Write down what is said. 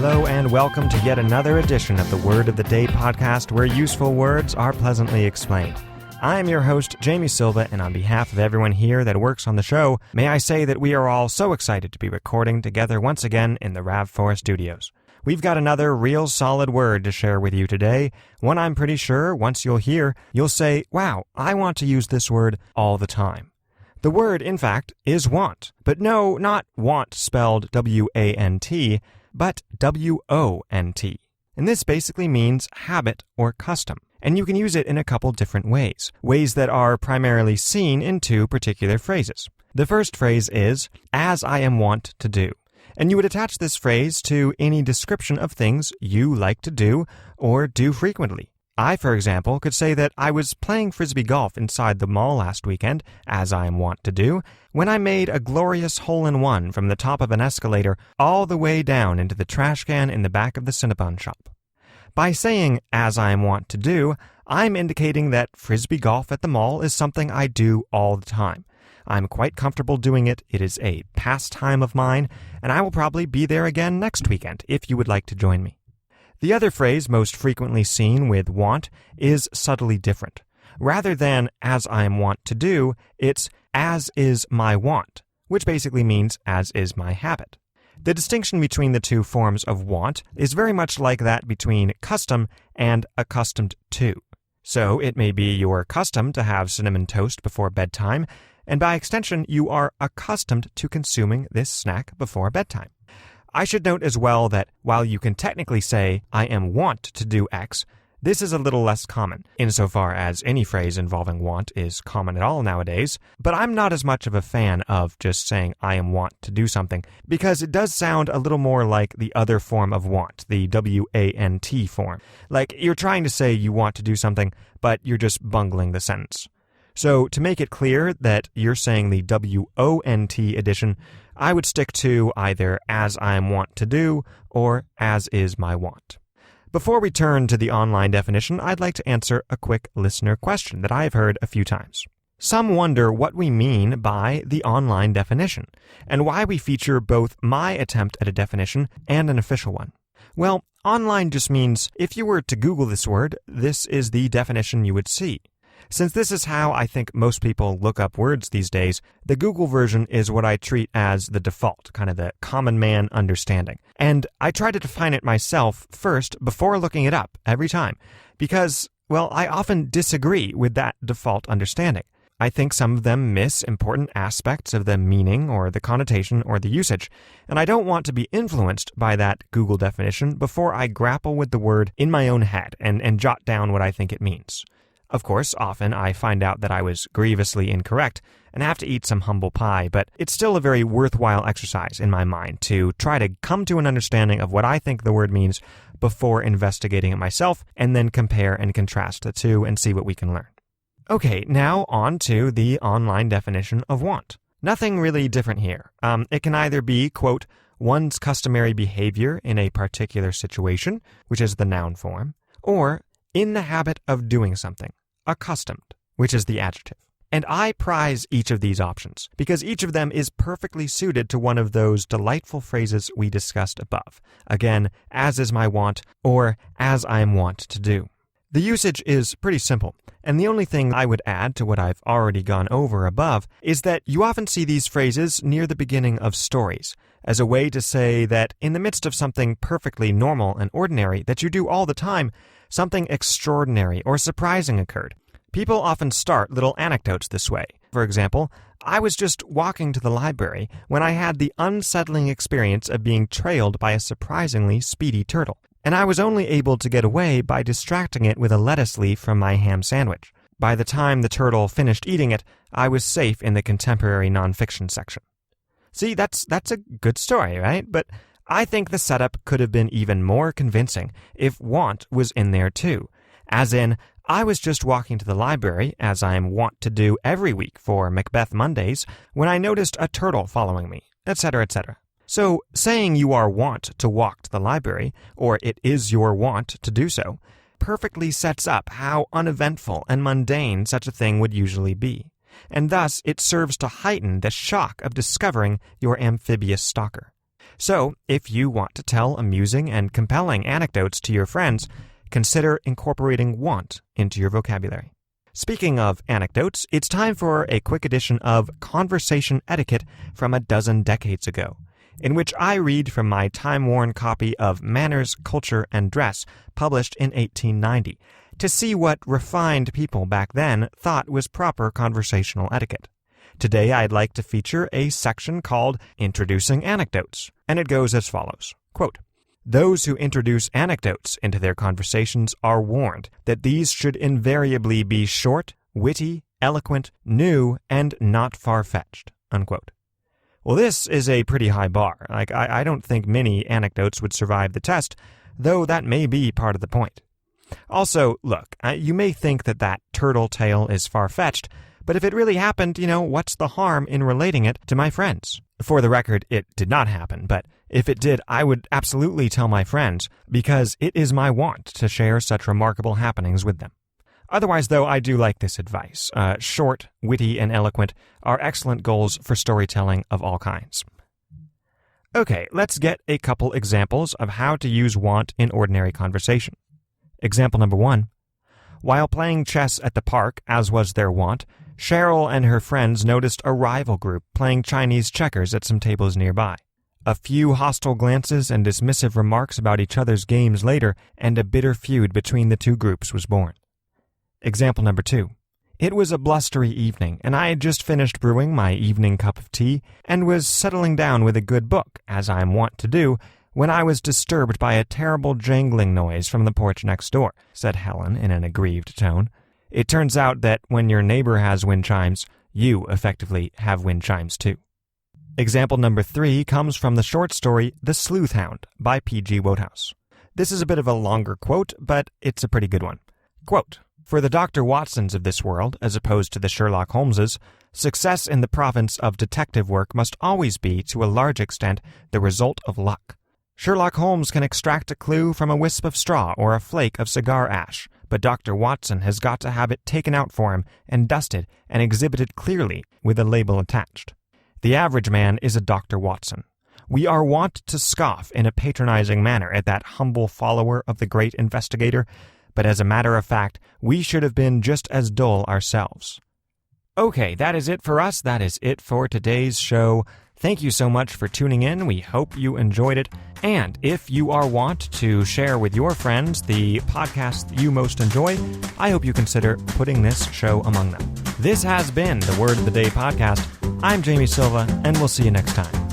Hello and welcome to yet another edition of the Word of the Day podcast where useful words are pleasantly explained. I am your host, Jamie Silva, and on behalf of everyone here that works on the show, may I say that we are all so excited to be recording together once again in the RAV4 studios. We've got another real solid word to share with you today, one I'm pretty sure once you'll hear, you'll say, wow, I want to use this word all the time. The word, in fact, is want, but no, not want spelled W-A-N-T, but W-O-N-T. And this basically means habit or custom. And you can use it in a couple different ways that are primarily seen in two particular phrases. The first phrase is, as I am wont to do. And you would attach this phrase to any description of things you like to do or do frequently. I, for example, could say that I was playing frisbee golf inside the mall last weekend, as I am wont to do, when I made a glorious hole-in-one from the top of an escalator all the way down into the trash can in the back of the Cinnabon shop. By saying, as I am wont to do, I'm indicating that frisbee golf at the mall is something I do all the time. I'm quite comfortable doing it, it is a pastime of mine, and I will probably be there again next weekend if you would like to join me. The other phrase most frequently seen with want is subtly different. Rather than, as I am wont to do, it's, as is my want, which basically means, as is my habit. The distinction between the two forms of want is very much like that between custom and accustomed to. So it may be your custom to have cinnamon toast before bedtime, and by extension, you are accustomed to consuming this snack before bedtime. I should note as well that while you can technically say, I am wont to do X, this is a little less common, insofar as any phrase involving want is common at all nowadays, but I'm not as much of a fan of just saying I am wont to do something, because it does sound a little more like the other form of want, the W-A-N-T form. Like you're trying to say you want to do something, but you're just bungling the sentence. So to make it clear that you're saying the W-O-N-T edition, I would stick to either as I am wont to do or as is my want. Before we turn to the online definition, I'd like to answer a quick listener question that I've heard a few times. Some wonder what we mean by the online definition, and why we feature both my attempt at a definition and an official one. Well, online just means if you were to Google this word, this is the definition you would see. Since this is how I think most people look up words these days, the Google version is what I treat as the default, kind of the common man understanding. And I try to define it myself first before looking it up every time, because, well, I often disagree with that default understanding. I think some of them miss important aspects of the meaning or the connotation or the usage, and I don't want to be influenced by that Google definition before I grapple with the word in my own head and jot down what I think it means. Of course, often I find out that I was grievously incorrect and have to eat some humble pie, but it's still a very worthwhile exercise in my mind to try to come to an understanding of what I think the word means before investigating it myself, and then compare and contrast the two and see what we can learn. Okay, now on to the online definition of want. Nothing really different here. It can either be, quote, one's customary behavior in a particular situation, which is the noun form, or in the habit of doing something, accustomed, which is the adjective. And I prize each of these options, because each of them is perfectly suited to one of those delightful phrases we discussed above. Again, as is my want, or as I am wont to do. The usage is pretty simple, and the only thing I would add to what I've already gone over above is that you often see these phrases near the beginning of stories, as a way to say that in the midst of something perfectly normal and ordinary that you do all the time, something extraordinary or surprising occurred. People often start little anecdotes this way. For example, I was just walking to the library when I had the unsettling experience of being trailed by a surprisingly speedy turtle, and I was only able to get away by distracting it with a lettuce leaf from my ham sandwich. By the time the turtle finished eating it, I was safe in the contemporary nonfiction section. See, that's a good story, right? But I think the setup could have been even more convincing if want was in there too. As in, I was just walking to the library, as I am wont to do every week for Macbeth Mondays, when I noticed a turtle following me, etc., etc. So, saying you are wont to walk to the library, or it is your wont to do so, perfectly sets up how uneventful and mundane such a thing would usually be. And thus, it serves to heighten the shock of discovering your amphibious stalker. So, if you want to tell amusing and compelling anecdotes to your friends, consider incorporating want into your vocabulary. Speaking of anecdotes, it's time for a quick edition of Conversation Etiquette from a dozen decades ago, in which I read from my time-worn copy of Manners, Culture, and Dress, published in 1890, to see what refined people back then thought was proper conversational etiquette. Today, I'd like to feature a section called Introducing Anecdotes, and it goes as follows, quote, "Those who introduce anecdotes into their conversations are warned that these should invariably be short, witty, eloquent, new, and not far-fetched," unquote. Well, this is a pretty high bar. I don't think many anecdotes would survive the test, though that may be part of the point. Also, look, you may think that turtle tale is far-fetched, but if it really happened, what's the harm in relating it to my friends? For the record, it did not happen, but if it did, I would absolutely tell my friends, because it is my wont to share such remarkable happenings with them. Otherwise, though, I do like this advice. Short, witty, and eloquent are excellent goals for storytelling of all kinds. Okay, let's get a couple examples of how to use want in ordinary conversation. Example number 1. While playing chess at the park, as was their wont, Cheryl and her friends noticed a rival group playing Chinese checkers at some tables nearby. A few hostile glances and dismissive remarks about each other's games later, and a bitter feud between the two groups was born. Example number 2. It was a blustery evening, and I had just finished brewing my evening cup of tea and was settling down with a good book, as I am wont to do, when I was disturbed by a terrible jangling noise from the porch next door, said Helen in an aggrieved tone. It turns out that when your neighbor has wind chimes, you effectively have wind chimes too. Example number 3 comes from the short story The Sleuth Hound by P.G. Wodehouse. This is a bit of a longer quote, but it's a pretty good one. Quote, "For the Dr. Watsons of this world, as opposed to the Sherlock Holmeses, success in the province of detective work must always be, to a large extent, the result of luck. Sherlock Holmes can extract a clue from a wisp of straw or a flake of cigar ash, but Dr. Watson has got to have it taken out for him and dusted and exhibited clearly with a label attached. The average man is a Dr. Watson. We are wont to scoff in a patronizing manner at that humble follower of the great investigator, but as a matter of fact, we should have been just as dull ourselves." Okay, that is it for us. That is it for today's show. Thank you so much for tuning in. We hope you enjoyed it. And if you are wont to share with your friends the podcast you most enjoy, I hope you consider putting this show among them. This has been the Word of the Day podcast. I'm Jamie Silva, and we'll see you next time.